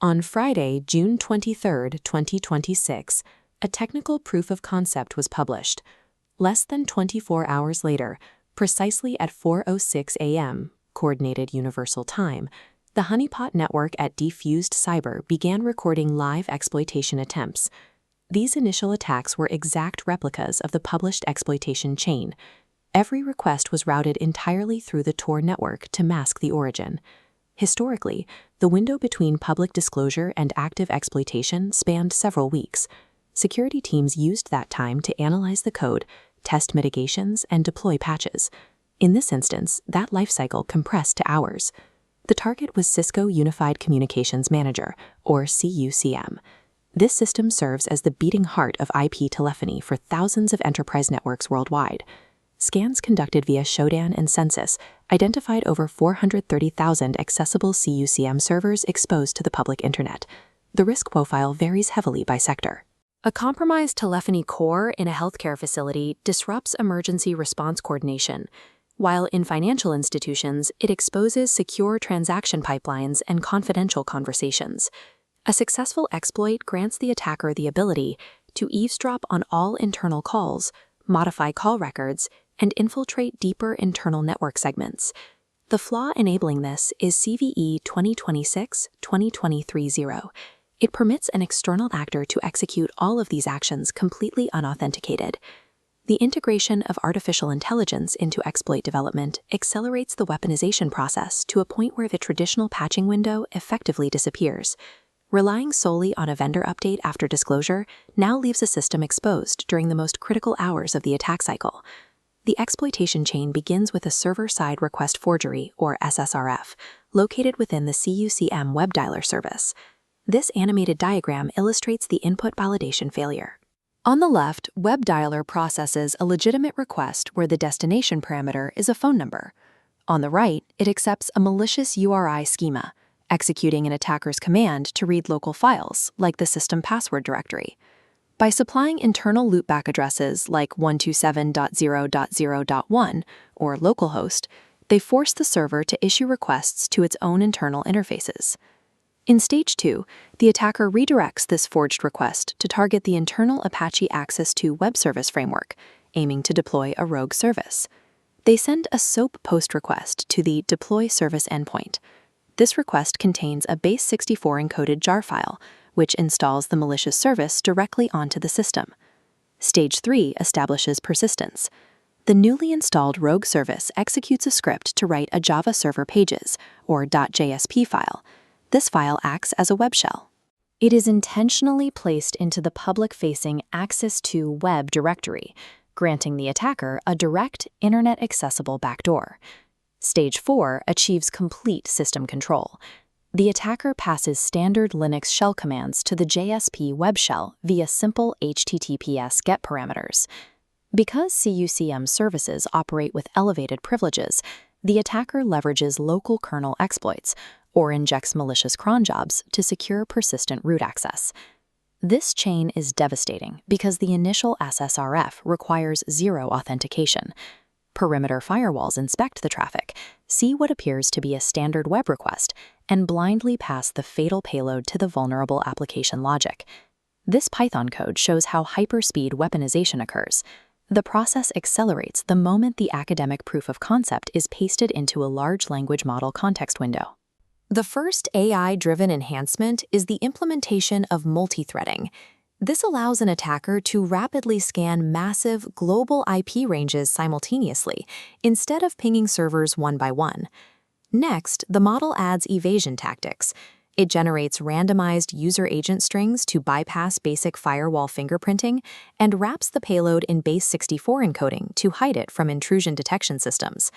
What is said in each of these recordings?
On Friday, June 23, 2026, a technical proof of concept was published. Less than 24 hours later, precisely at 4:06 a.m., Coordinated Universal Time, the honeypot network at Defused Cyber began recording live exploitation attempts. These initial attacks were exact replicas of the published exploitation chain. Every request was routed entirely through the Tor network to mask the origin. Historically, the window between public disclosure and active exploitation spanned several weeks. Security teams used that time to analyze the code, test mitigations, and deploy patches. In this instance, that lifecycle compressed to hours. The target was Cisco Unified Communications Manager, or CUCM. This system serves as the beating heart of IP telephony for thousands of enterprise networks worldwide. Scans conducted via Shodan and Census identified over 430,000 accessible CUCM servers exposed to the public internet. The risk profile varies heavily by sector. A compromised telephony core in a healthcare facility disrupts emergency response coordination, while in financial institutions, it exposes secure transaction pipelines and confidential conversations. A successful exploit grants the attacker the ability to eavesdrop on all internal calls, modify call records, and infiltrate deeper internal network segments. The flaw enabling this is CVE-2026-20230. It permits an external actor to execute all of these actions completely unauthenticated. The integration of artificial intelligence into exploit development accelerates the weaponization process to a point where the traditional patching window effectively disappears. Relying solely on a vendor update after disclosure now leaves a system exposed during the most critical hours of the attack cycle. The exploitation chain begins with a server-side request forgery, or SSRF, located within the CUCM web dialer service. This animated diagram illustrates the input validation failure. On the left, web dialer processes a legitimate request where the destination parameter is a phone number. On the right, it accepts a malicious URI schema, executing an attacker's command to read local files, like the system password directory. By supplying internal loopback addresses like 127.0.0.1 or localhost, they force the server to issue requests to its own internal interfaces. In Stage 2, the attacker redirects this forged request to target the internal Apache Access to web service framework, aiming to deploy a rogue service. They send a SOAP post request to the deploy service endpoint. This request contains a base64 encoded jar file, which installs the malicious service directly onto the system. Stage 3 establishes persistence. The newly installed rogue service executes a script to write a Java server pages, or .jsp file. This file acts as a web shell. It is intentionally placed into the public-facing Access to web directory, granting the attacker a direct, internet-accessible backdoor. Stage 4 achieves complete system control. The attacker passes standard Linux shell commands to the JSP web shell via simple HTTPS GET parameters. Because CUCM services operate with elevated privileges, the attacker leverages local kernel exploits or injects malicious cron jobs to secure persistent root access. This chain is devastating because the initial SSRF requires zero authentication. Perimeter firewalls inspect the traffic, see what appears to be a standard web request, and blindly pass the fatal payload to the vulnerable application logic. This Python code shows how hyperspeed weaponization occurs. The process accelerates the moment the academic proof of concept is pasted into a large language model context window. The first AI-driven enhancement is the implementation of multithreading. This allows an attacker to rapidly scan massive global IP ranges simultaneously, instead of pinging servers one by one. Next, the model adds evasion tactics. It generates randomized user agent strings to bypass basic firewall fingerprinting and wraps the payload in base64 encoding to hide it from intrusion detection systems.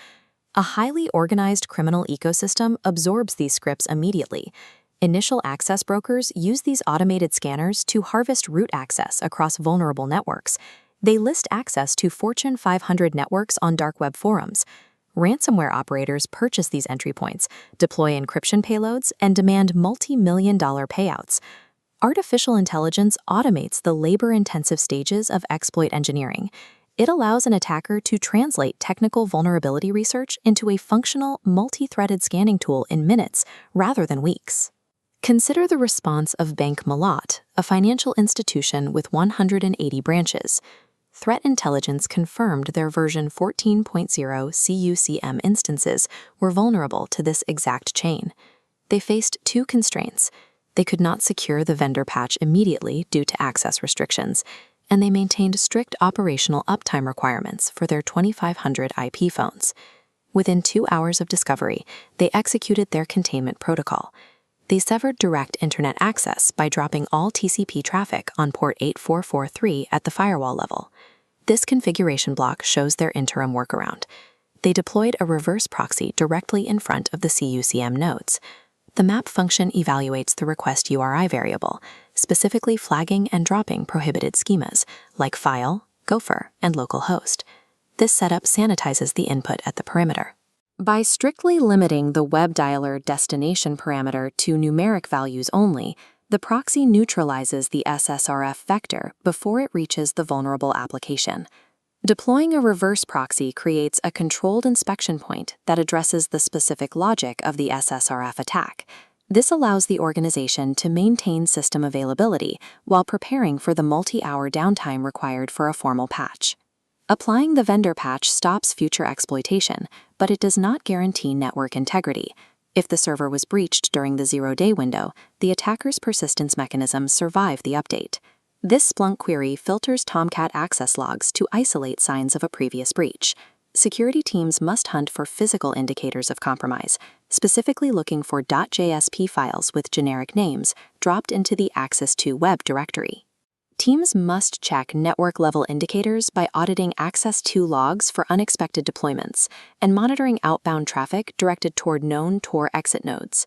A highly organized criminal ecosystem absorbs these scripts immediately. Initial access brokers use these automated scanners to harvest root access across vulnerable networks. They list access to Fortune 500 networks on dark web forums. Ransomware operators purchase these entry points, deploy encryption payloads, and demand multi-million-dollar payouts. Artificial intelligence automates the labor-intensive stages of exploit engineering. It allows an attacker to translate technical vulnerability research into a functional, multi-threaded scanning tool in minutes rather than weeks. Consider the response of Bank Malat, a financial institution with 180 branches. Threat intelligence confirmed their version 14.0 CUCM instances were vulnerable to this exact chain. They faced two constraints. They could not secure the vendor patch immediately due to access restrictions, and they maintained strict operational uptime requirements for their 2500 IP phones. Within 2 hours of discovery, they executed their containment protocol. They severed direct internet access by dropping all TCP traffic on port 8443 at the firewall level. This configuration block shows their interim workaround. They deployed a reverse proxy directly in front of the CUCM nodes. The map function evaluates the request URI variable, specifically flagging and dropping prohibited schemas like file, gopher, and localhost. This setup sanitizes the input at the perimeter. By strictly limiting the web dialer destination parameter to numeric values only, the proxy neutralizes the SSRF vector before it reaches the vulnerable application. Deploying a reverse proxy creates a controlled inspection point that addresses the specific logic of the SSRF attack. This allows the organization to maintain system availability while preparing for the multi-hour downtime required for a formal patch. Applying the vendor patch stops future exploitation, but it does not guarantee network integrity. If the server was breached during the 0-day window, the attacker's persistence mechanisms survive the update. This Splunk query filters Tomcat access logs to isolate signs of a previous breach. Security teams must hunt for physical indicators of compromise, specifically looking for .jsp files with generic names dropped into the Access2 web directory. Teams must check network-level indicators by auditing Access2 logs for unexpected deployments and monitoring outbound traffic directed toward known Tor exit nodes.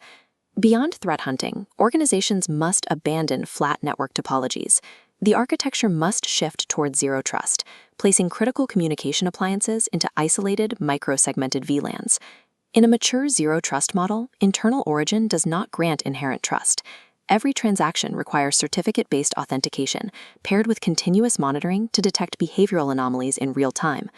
Beyond threat hunting, organizations must abandon flat network topologies. The architecture must shift toward zero trust, placing critical communication appliances into isolated, micro-segmented VLANs. In a mature zero trust model, internal origin does not grant inherent trust. Every transaction requires certificate-based authentication, paired with continuous monitoring to detect behavioral anomalies in real time.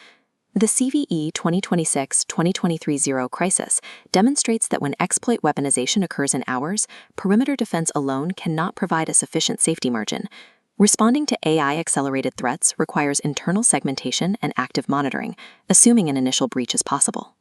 The CVE-2026-20230 crisis demonstrates that when exploit weaponization occurs in hours, perimeter defense alone cannot provide a sufficient safety margin. Responding to AI-accelerated threats requires internal segmentation and active monitoring, assuming an initial breach is possible.